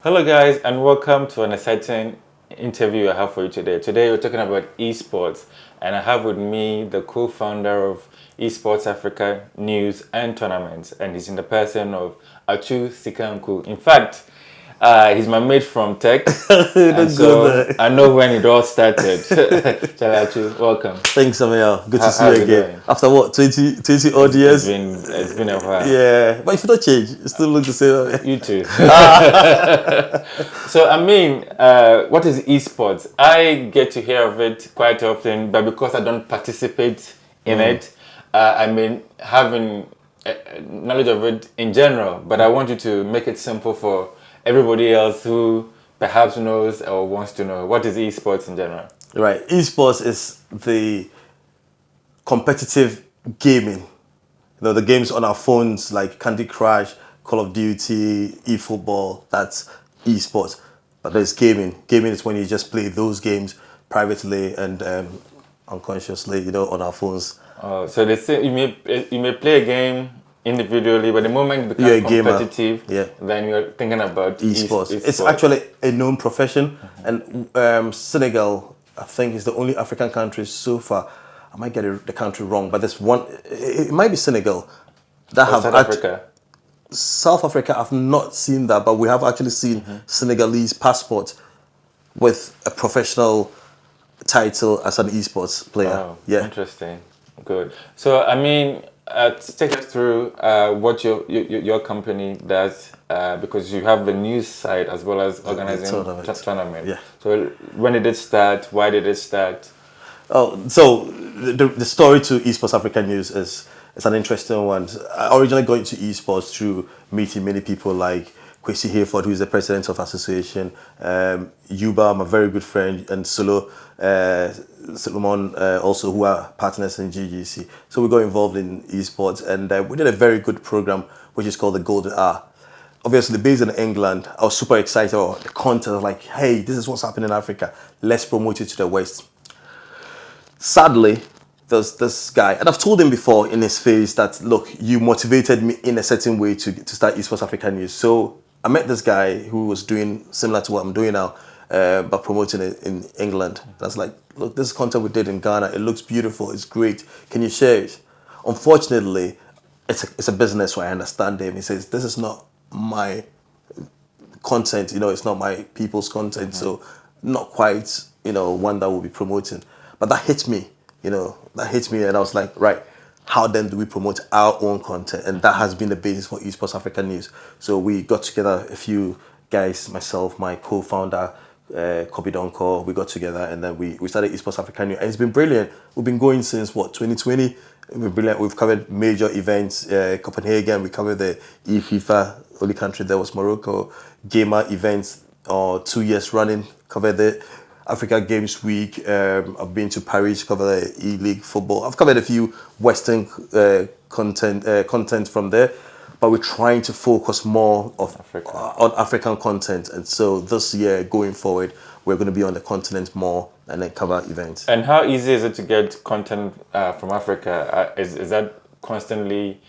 Hello guys and welcome to an exciting interview I have for you today. Today we're talking about esports and I have with me the co-founder of Esports Africa News and Tournaments, and he's in the person of Atsu. In fact, he's my mate from tech and so I know when it all started. Atsu, welcome. Thanks, Ameyaw. Good to see you how's it again. going? After what, 20 odd years? It's been a while. Yeah, but if you don't change, it still looks the same. You too. So, what is esports? I get to hear of it quite often, but because I don't participate in it, I mean, having knowledge of it in general, but I want you to make it simple for everybody else who perhaps knows or wants to know. What is esports in general? Right, esports is the competitive gaming. The games on our phones like Candy Crush, Call of Duty, eFootball, that's esports. But there's gaming. Gaming is when you just play those games privately and unconsciously, on our phones. So they say you may play a game individually, but the moment it becomes competitive, then you're thinking about esports. It's actually a known profession, and Senegal, I think, is the only African country so far. I might get the country wrong, but there's one. It might be Senegal that have South Africa. South Africa. I've not seen that, but we have actually seen Senegalese passport with a professional title as an esports player. Wow, interesting. Good. So, take us through what your company does, because you have the news side as well as organizing tournament. Yeah. So, when did it start? Why did it start? Oh, so the story to Esports Africa News is an interesting one. I originally got into esports through meeting many people like Kwesi Hayford, who is the president of the association, Yuba, my very good friend, and Solomon, also, who are partners in GGC. So we got involved in esports, and we did a very good program, which is called the Golden Hour. Obviously, based in England, I was super excited about the content. Like, hey, this is what's happening in Africa. Let's promote it to the West. Sadly, there's this guy, and I've told him before in his face that, look, you motivated me in a certain way to start Esports Africa News. So I met this guy who was doing similar to what I'm doing now, but promoting it in England. And I was like, look, this content we did in Ghana, it looks beautiful, it's great. Can you share it? Unfortunately, it's a business, so I understand him. He says, this is not my content, it's not my people's content, so not quite, one that we'll be promoting. But that hit me, and I was like, right, how then do we promote our own content? And that has been the basis for Esports Africa News. So we got together, a few guys, myself, my co-founder, Kobe Donko, we got together and then we started Esports Africa News. And it's been brilliant. We've been going since, 2020? It's been brilliant. We've covered major events, Copenhagen, we covered the FIFA, only country there was Morocco, Gamer events, 2 years running, covered it. Africa Games Week. I've been to Paris, cover the E-League football. I've covered a few Western content from there, but we're trying to focus more on African content. And so this year, going forward, we're going to be on the continent more and then cover events. And how easy is it to get content from Africa? Is that constantly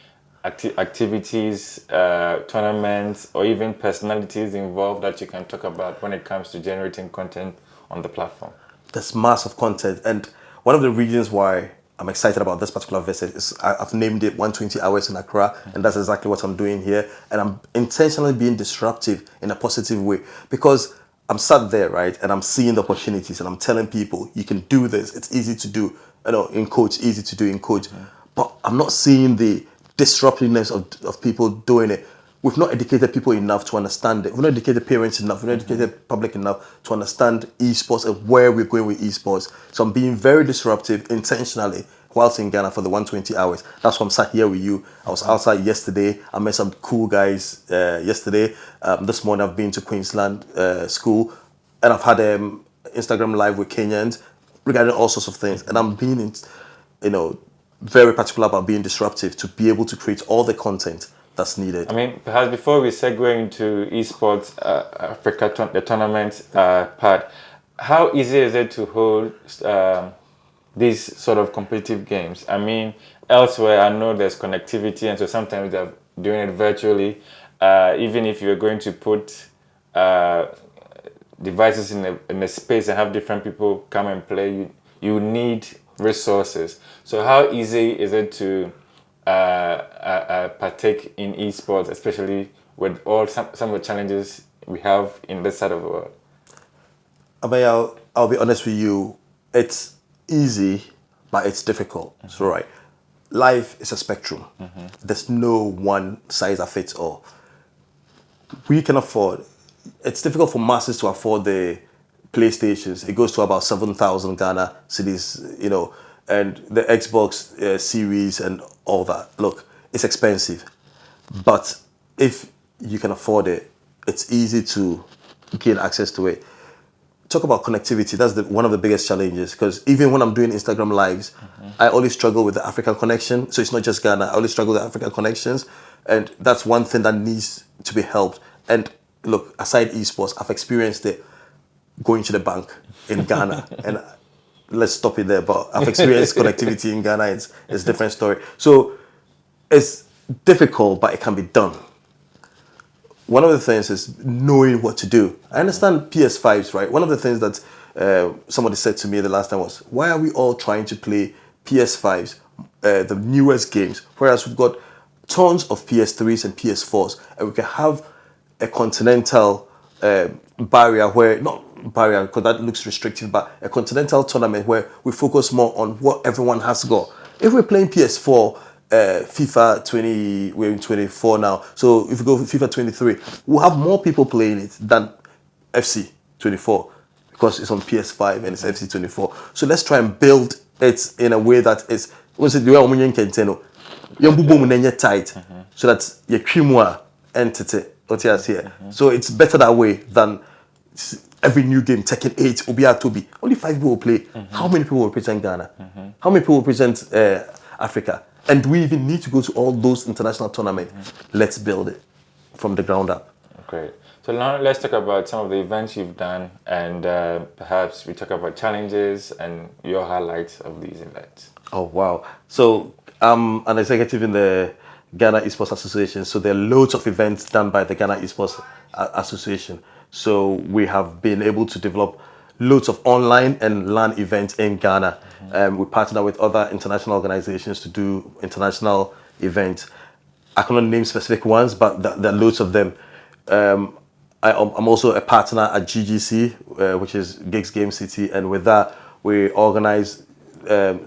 activities, tournaments, or even personalities involved that you can talk about when it comes to generating content on the platform? There's massive content, and one of the reasons why I'm excited about this particular visit is I've named it 120 Hours in Accra, and that's exactly what I'm doing here. And I'm intentionally being disruptive in a positive way because I'm sat there, right, and I'm seeing the opportunities, and I'm telling people, you can do this. It's easy to do, in coach, easy to do in coach. But I'm not seeing the disruptiveness of people doing it. We've not educated people enough to understand it. We've not educated parents enough. We've not educated public enough to understand esports and where we're going with esports. So I'm being very disruptive intentionally whilst in Ghana for the 120 hours. That's why I'm sat here with you. I was outside yesterday. I met some cool guys yesterday. This morning I've been to Queensland school, and I've had Instagram live with Kenyans regarding all sorts of things. And I'm being, very particular about being disruptive to be able to create all the content that's needed. Perhaps before we segue into esports Africa, the tournament part, how easy is it to hold these sort of competitive games? Elsewhere, I know there's connectivity, and so sometimes they're doing it virtually. Even if you're going to put uh, devices in a space and have different people come and play, you need resources. So how easy is it to partake in esports, especially with all some of the challenges we have in this side of the world? Ameyaw, I'll be honest with you, it's easy, but it's difficult. So, right, life is a spectrum. There's no one size that fits all. We can afford, it's difficult for masses to afford the PlayStations. It goes to about 7,000 Ghana cities, you know, and the Xbox series and all that. Look, it's expensive, but if you can afford it, it's easy to gain access to it. Talk about connectivity. That's one of the biggest challenges, because even when I'm doing Instagram lives, I always struggle with the African connection. So it's not just Ghana. I always struggle with African connections, and that's one thing that needs to be helped. And look, aside esports, I've experienced it going to the bank in Ghana, and let's stop it there. But I've experienced connectivity in Ghana. It's a different story. So it's difficult, but it can be done. One of the things is knowing what to do. I understand PS5s, right? One of the things that somebody said to me the last time was, why are we all trying to play PS5s, the newest games, whereas we've got tons of PS3s and PS4s, and we can have a continental barrier where, not barrier because that looks restrictive, but a continental tournament where we focus more on what everyone has got. If we're playing PS4, FIFA 20, we're in 24 now. So if we go for FIFA 23, we'll have more people playing it than FC 24 because it's on PS5 and it's FC 24. So let's try and build it in a way that is, what's it, the way I'm Kenteno, you're tight, so that your creamwa entity, here. So it's better that way than every new game, Tekken 8, Obia Tobi. Only 5 people will play. How many people will represent Ghana? How many people will represent Africa? And we even need to go to all those international tournaments. Let's build it from the ground up. Great. So now let's talk about some of the events you've done, and perhaps we talk about challenges and your highlights of these events. Oh, wow. So I'm an executive in the Ghana Esports Association. So there are loads of events done by the Ghana Esports Association. So we have been able to develop loads of online and LAN events in Ghana. We partner with other international organizations to do international events. I cannot name specific ones, but there are loads of them. I'm also a partner at GGC, which is Gigs Game City, and with that, we organize,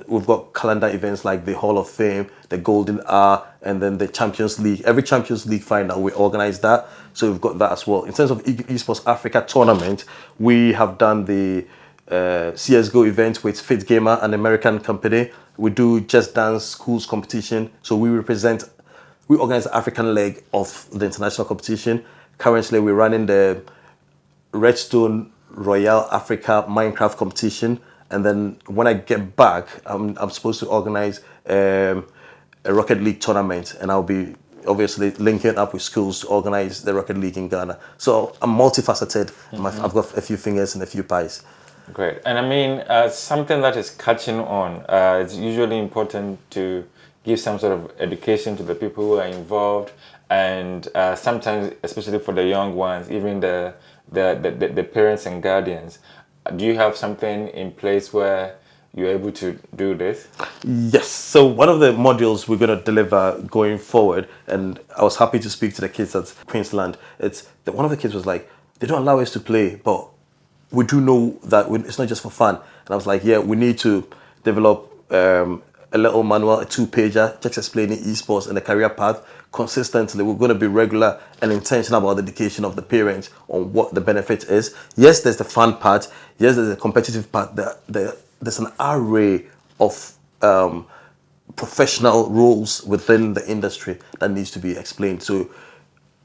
we've got calendar events like the Hall of Fame, the Golden Hour, and then the Champions League. Every Champions League final, we organize that, so we've got that as well. In terms of Esports Africa tournament, we have done the CSGO event with Fit Gamer, an American company. We do Just Dance Schools competition, so we organize the African leg of the international competition. Currently, we're running the Redstone Royale Africa Minecraft competition. And then when I get back, I'm supposed to organize a Rocket League tournament. And I'll be obviously linking up with schools to organize the Rocket League in Ghana. So I'm multifaceted. I've got a few fingers and a few pies. Great. And I mean, something that is catching on, it's usually important to give some sort of education to the people who are involved. And sometimes, especially for the young ones, even the parents and guardians, do you have something in place where you're able to do this? Yes. So one of the modules we're going to deliver going forward, and I was happy to speak to the kids at Queensland. It's that one of the kids was like, they don't allow us to play, but we do know that it's not just for fun. And I was like, yeah, we need to develop a little manual, a 2-pager, just explaining esports and the career path consistently. We're going to be regular and intentional about the education of the parents on what the benefit is. Yes, there's the fun part. Yes, there's a competitive part. There's an array of professional roles within the industry that needs to be explained. So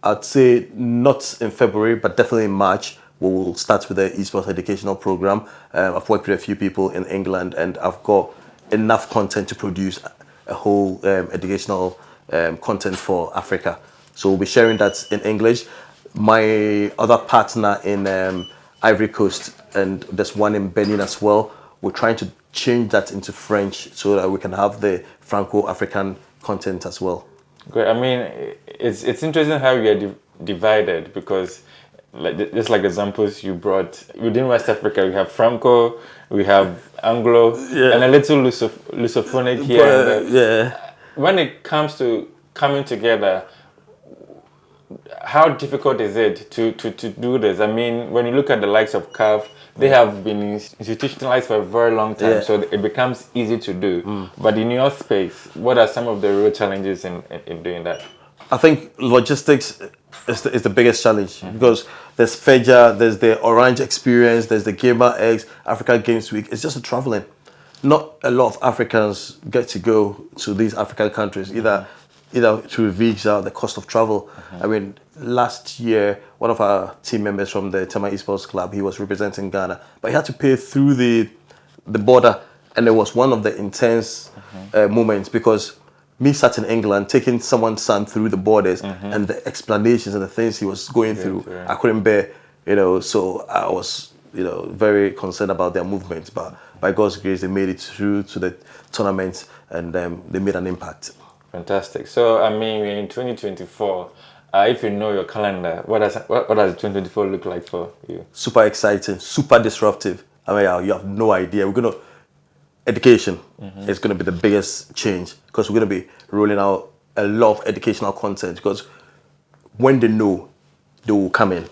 I'd say not in February, but definitely in March, we will start with the esports educational program. I've worked with a few people in England, and I've got enough content to produce a whole educational content for Africa. So we'll be sharing that in English. My other partner in Ivory Coast, and there's one in Benin as well, we're trying to change that into French so that we can have the Franco-African content as well. Great. I mean, it's interesting how we are divided, because just like examples you brought within West Africa, we have Franco, we have Anglo, and a little Lusophonic here and there. Yeah. When it comes to coming together, how difficult is it to do this? I mean, when you look at the likes of CAF, they have been institutionalized for a very long time, so it becomes easy to do. But in your space, what are some of the real challenges in doing that? I think logistics is the biggest challenge because there's FEJA, there's the Orange Experience, there's the Gamer X, Africa Games Week. It's just the traveling. Not a lot of Africans get to go to these African countries, either through visa, the cost of travel. I mean, last year, one of our team members from the Tema Esports Club, he was representing Ghana, but he had to pay through the border, and it was one of the intense moments because me sat in England taking someone's son through the borders and the explanations and the things he was going through, I couldn't bear, so I was, very concerned about their movements, but by God's grace, they made it through to the tournament and they made an impact. Fantastic. So, I mean, we're in 2024. If you know your calendar, what does 2024 look like for you? Super exciting, super disruptive. Ameyaw, you have no idea. Education is going to be the biggest change because we're going to be rolling out a lot of educational content because when they know, they will come in.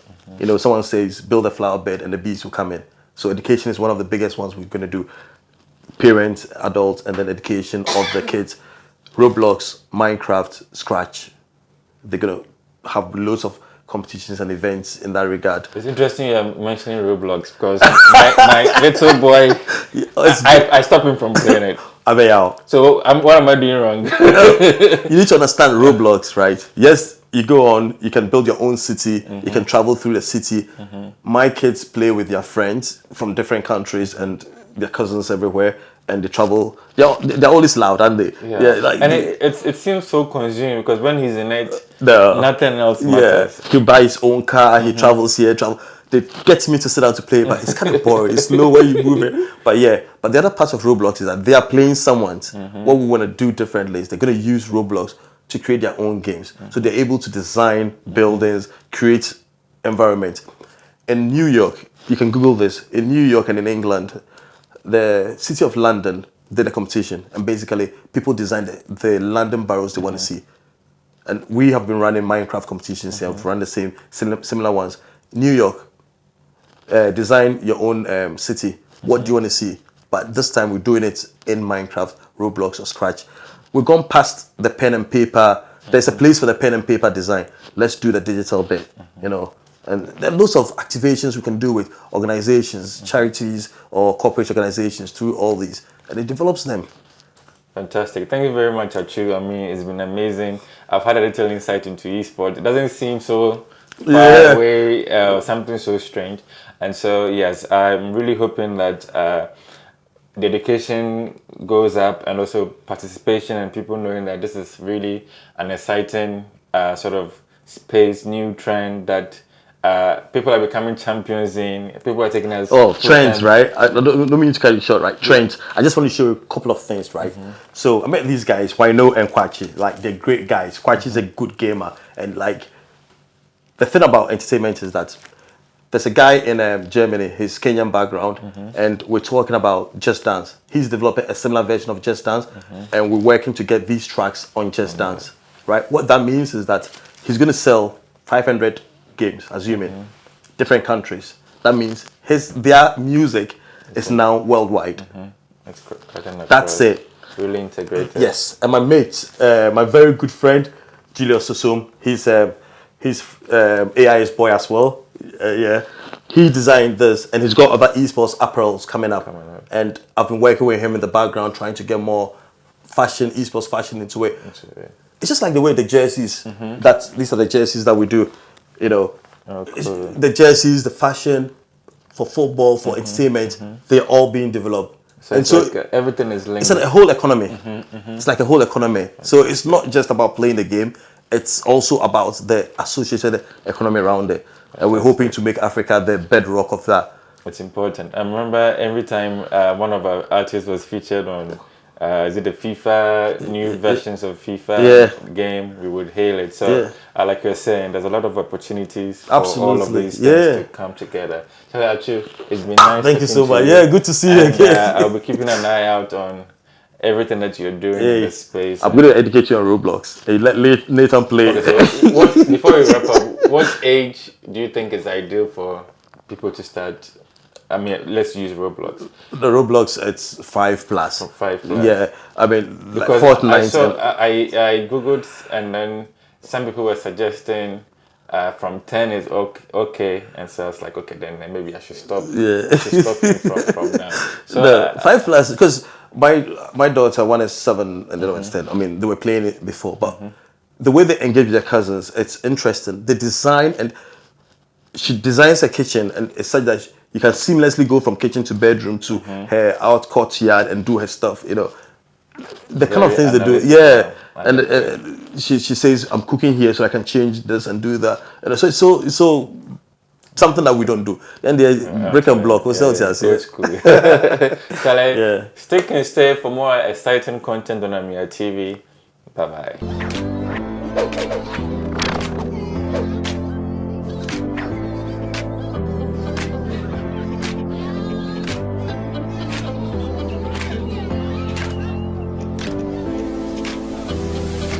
Someone says, build a flower bed and the bees will come in. So education is one of the biggest ones we're going to do. Parents, adults, and then education of the kids. Roblox, Minecraft, Scratch. They're going to have loads of competitions and events in that regard. It's interesting you're mentioning Roblox because my little boy, I stopped him from playing it. Ameyaw. So what am I doing wrong? You need to understand Roblox, right? Yes, you go on, you can build your own city, you can travel through the city. My kids play with their friends from different countries and their cousins everywhere, and they travel. They're always loud, aren't they? Yeah, it seems so consuming because when he's in it, nothing else matters. He buys his own car, he travels here, They get me to sit down to play, but it's kind of boring. It's slow when you move it. But the other part of Roblox is that they are playing someone's. What we want to do differently is they're going to use Roblox to create their own games. So they're able to design buildings, create environment. In New York, you can Google this. In New York and in England, the city of London did a competition, and basically people designed the London boroughs they want to see. And we have been running Minecraft competitions here. We've run the same similar ones. New York, design your own city. What do you want to see? But this time we're doing it in Minecraft, Roblox, or Scratch. We've gone past the pen and paper. There's a place for the pen and paper design. Let's do the digital bit, And there are lots of activations we can do with organizations, charities, or corporate organizations through all these. And it develops them. Fantastic. Thank you very much, Atsu. I mean, it's been amazing. I've had a little insight into esports. It doesn't seem so far away, something so strange. And so, yes, I'm really hoping that dedication goes up and also participation and people knowing that this is really an exciting sort of space, new trend that people are becoming champions in. People are taking us. Oh, trends, right? I don't mean to cut you short, right? Trends. I just want to show you a couple of things, right? So I met these guys, Wino and Kwachi. Like, they're great guys. Kwachi's a good gamer, and like, the thing about entertainment is that there's a guy in Germany, his Kenyan background, and we're talking about Just Dance. He's developing a similar version of Just Dance, and we're working to get these tracks on Just Dance, right? What that means is that he's going to sell 500 games, assuming, different countries. That means their music is now worldwide. That's it. Really integrated. Yes, and my mate, my very good friend, Julius Sosom, he's AIS boy as well. He designed this, and he's got other esports apparels coming up. And I've been working with him in the background, trying to get more esports fashion into it. It's just like the way the jerseys, these are the jerseys that we do, cool. The jerseys, the fashion for football, for entertainment, they're all being developed. So like everything is linked. It's a whole economy. It's like a whole economy. So it's not just about playing the game. It's also about the associated economy around it. And we're hoping to make Africa the bedrock of that. It's important. I remember every time one of our artists was featured on is it the FIFA new versions of FIFA Yeah. game? We would hail it. So, Yeah. like you're saying, there's a lot of opportunities for all of Absolutely. these things Yeah. to come together. So, Atsu, it's been nice. Thank you talking so to much. you. Yeah, good to see you And, again. I'll be keeping an eye out on everything that you're doing in this space. I'm going to educate you on Roblox. Hey, let Nathan play. Okay, so before we wrap up, what age do you think is ideal for people to start? I mean, let's use Roblox. The Roblox, it's 5+. 5+. Yeah, I mean, like Because Fortnite. I googled, and then some people were suggesting from 10 is okay, and so I was like, okay, then maybe I should stop. Yeah. I should stop from now. So No, 5+, because my daughter, one is 7 and the other one's 10. I mean, they were playing it before, but the way they engage with their cousins, it's interesting. The design, and she designs a kitchen, and it's such that you can seamlessly go from kitchen to bedroom to her out courtyard and do her stuff. You know, the kind of Very things they do. analytical. Yeah, I and like it. she says, "I'm cooking here, so I can change this and do that." And so it's so something that we don't do. And they break and block. What's else? That's cool. So like, Yeah. stick and stay for more exciting content on Ameyaw TV. Bye bye.